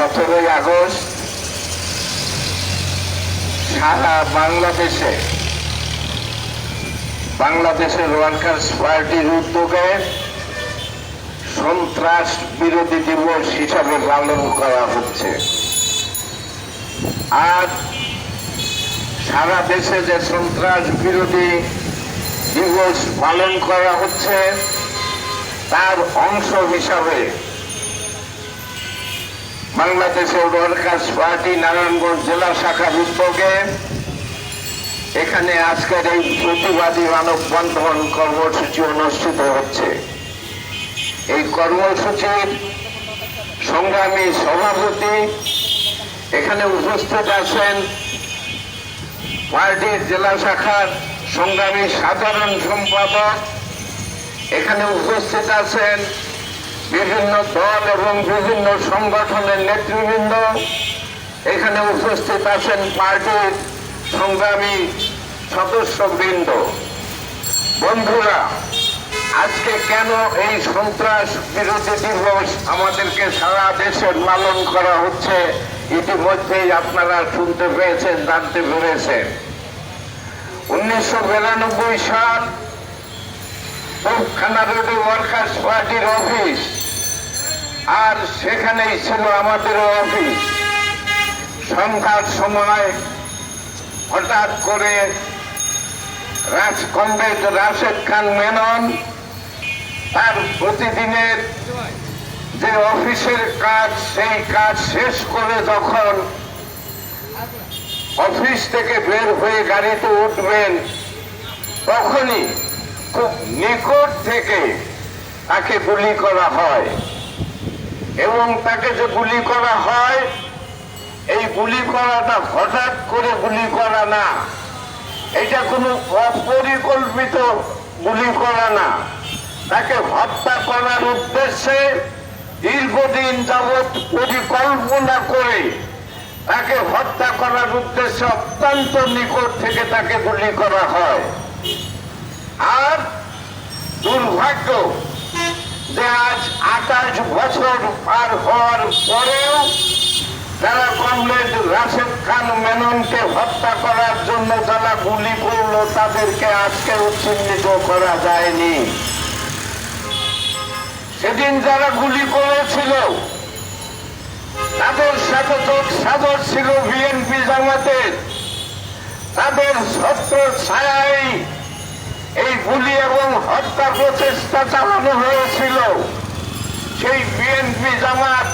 17ই August সারা বাংলাদেশের workers পার্টির উদ্যোগে সন্ত্রাস বিরোধী দিবস হিসাবে পালন করা হচ্ছে। আর সারা দেশে যে সন্ত্রাস বিরোধী দিবস পালন করা হচ্ছে তার অংশ হিসাবে বাংলাদেশের ওয়ার্কার্স পার্টি নারায়ণগঞ্জ জেলা শাখার উদ্যোগে এখানে আজকের এই প্রতিবাদী মানববন্ধন কর্মসূচি অনুষ্ঠিত হচ্ছে। এই কর্মসূচির সংগ্রামী সভাপতি এখানে উপস্থিত আছেন, পার্টির জেলা শাখার সংগ্রামী সাধারণ সম্পাদক এখানে উপস্থিত আছেন, বিভিন্ন দল এবং বিভিন্ন সংগঠনের নেতৃবৃন্দ এখানে উপস্থিত আছেন, পার্টির সংগ্রামী সদস্যবৃন্দ। বন্ধুরা, আজকে কেন এই সন্ত্রাস বিরোধী দিবস আমাদেরকে সারা দেশে পালন করা হচ্ছে ইতিমধ্যেই আপনারা শুনতে পেয়েছেন, জানতে পেরেছেন। 1992 সাল তোপখানা রোডে ওয়ার্কার্স পার্টির অফিস, আর সেখানেই ছিল আমাদের অফিস। সন্ধ্যার সময় হঠাৎ করে কমরেড রাশেদ খান মেনন তার প্রতিদিনের যে অফিসের কাজ, সেই কাজ শেষ করে যখন অফিস থেকে বের হয়ে গাড়িতে উঠবেন, তখনই খুব নিকট থেকে তাকে গুলি করা হয়। এবং তাকে যে গুলি করা হয়, এই গুলি করাটা হঠাৎ করে গুলি করা না, এটা কোনো অপরিকল্পিত গুলি করা না। তাকে হত্যা করার উদ্দেশ্যে দীর্ঘদিন যাবৎ পরিকল্পনা করে তাকে হত্যা করার উদ্দেশ্যে অত্যন্ত নিকট থেকে তাকে গুলি করা হয়। আর দুর্ভাগ্য যে আজ 28 বছর পার হওয়ার পরেও যারা কমরেড রাশেদ খান মেননকে হত্যা করার জন্য যারা গুলি করলো তাদেরকে আজকেও চিহ্নিত করা যায়নি। সেদিন যারা গুলি করেছিল তাদের সাথে যোগ সাজস ছিল বিএনপি জামাতের, তাদের ছত্র ছায়ায় এই গুলি এবং হত্যা প্রচেষ্টা চালানো হয়েছিল। সেই বিএনপি জামাত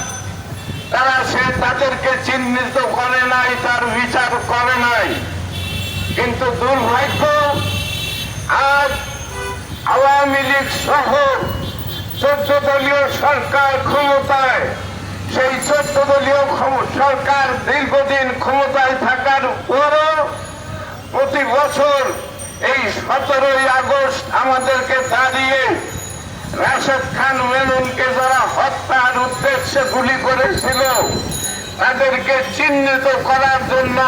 তাদেরকে চিহ্নিত করে নাই, তার বিচার করে নাই। কিন্তু দুর্ভাগ্য, আজ আওয়ামী লীগ সহ 14 দলীয় সরকার ক্ষমতায়, সেই 14 দলীয় সরকার দীর্ঘদিন ক্ষমতায় থাকার পরও প্রতি বছর এই 17ই আগস্ট আমাদেরকে দাঁড়িয়ে রাশেদ খান মেননকে যারা হত্যার উদ্দেশ্যে গুলি করেছিল তাদেরকে চিহ্নিত করার জন্য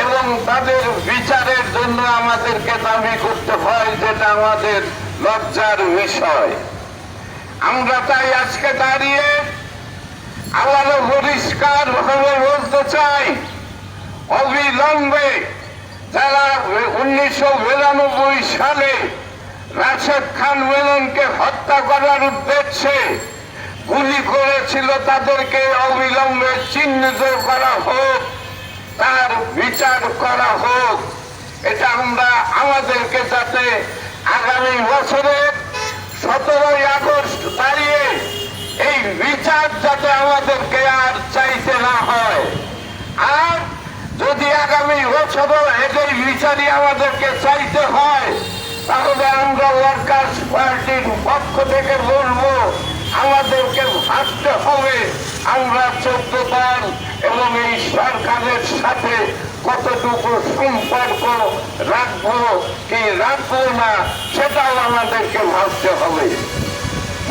এবং তাদের বিচারের জন্য আমাদেরকে দাবি করতে হয়, যেটা আমাদের লজ্জার বিষয়। আমরা তাই আজকে দাঁড়িয়ে আবারও পরিষ্কার ভাবে বলতে চাই, অবিলম্বে যারা 1992 সালে রাশেদ খান মেননকে হত্যা করার উদ্দেশ্যে গুলি করেছিল তাদেরকে অবিলম্বে চিহ্নিত করা হোক, তার বিচার করা হোক। এটা আমরা আমাদেরকে যাতে আগামী বছরের 17ই আগস্ট দাঁড়িয়ে এই বিচার যাতে আমাদেরকে আর চাইতে না হয়। আর যদি আগামী বছরও এই বিচারই আমাদেরকে চাইতে হয়, তাহলে আমরা ওয়ার্কার্স পার্টির পক্ষ থেকে বলবো, আমাদেরকে ভাবতে হবে আমরা 14 দল এবং এই সরকারের সাথে কতটুকু সম্পর্ক রাখবো কি রাখবো না, সেটাও আমাদেরকে ভাবতে হবে।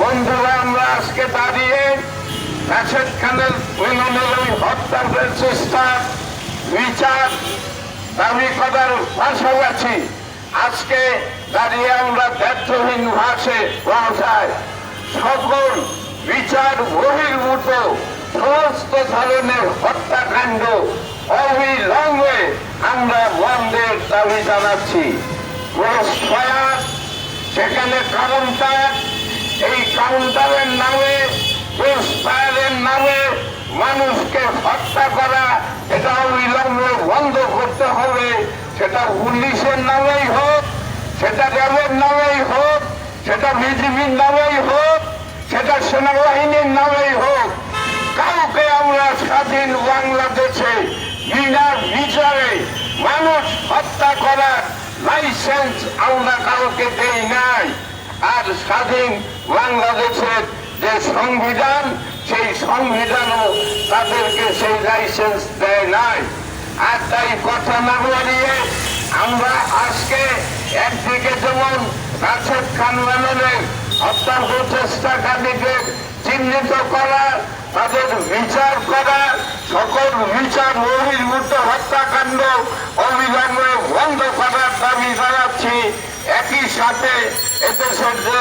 বন্ধুরা, আমরা আজকে দাঁড়িয়ে রাশেদ খানের মেননের ওই হত্যার চেষ্টার বিচার দাবি করার পাশাপাশি আজকে দাঁড়িয়ে আমরা ব্যর্থহীন ভাষায় সকল বিচার বহির্ভূত সমস্ত ধরনের হত্যাকাণ্ড অবিলম্বে আমরা বন্ধের দাবি জানাচ্ছি। ক্রসফায়ার, সেখানে কাউন্টার, এই কাউন্টারের নামে, ক্রসফায়ারের নামে মানুষকে হত্যা করা, এটা অবিলম্বে বন্ধ করতে হবে। সেটা পুলিশের নামেই হোক, সেটা র্যাবের নামেই হোক, সেটা বিজিবির নামেই হোক, সেটা সেনাবাহিনীর নামেই হোক, কাউকে আমরা স্বাধীন বাংলাদেশে বিনা বিচারে মানুষ হত্যা করার লাইসেন্স আমরা কাউকে দেই নাই। আর স্বাধীন বাংলাদেশের যে সংবিধান, সেই সংবিধানও তাদেরকে সেই লাইসেন্স দেয় নাই। আর তাই কথা না বাড়িয়ে আমরা আজকে একদিকে যেমন রাশেদ খান মেননের হত্যা প্রচেষ্টাকারীকে চিহ্নিত করা, তাদের বিচার করা, সকল বিচার বহির্ভূত হত্যাকাণ্ড অবিলম্বে বন্ধ করার দাবি জানাচ্ছি। একই সাথে এদেশের যে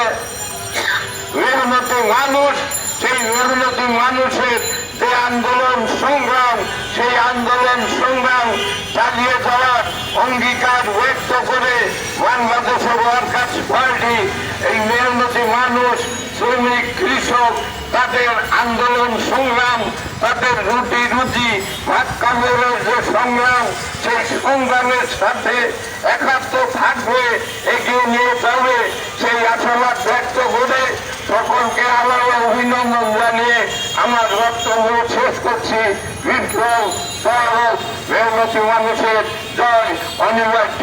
মেহনতি মানুষ, সেই মেহনতি মানুষের যে আন্দোলন সংগ্রাম, সেই আন্দোলন সংগ্রাম চালিয়ে যাওয়ার অঙ্গীকার ব্যক্ত করে বাংলাদেশের ওয়ার্কার্স পার্টি এই মেহনতি মানুষ, শ্রমিক, কৃষক, তাদের আন্দোলন সংগ্রাম, তাদের রুটি রুজি ভাত কাপড়ের যে সংগ্রাম, সেই সংগ্রামের সাথে একাত্ম থাকবে, এগিয়ে নিয়ে যাবে, সেই আশাবাদ ব্যক্ত করে সকলকে আবার অভিনন্দন জানিয়ে আমার বক্তব্য শেষ করছি। বিপ্লব, সহজ, মেহনতি মানুষের জয় অনিবার্য।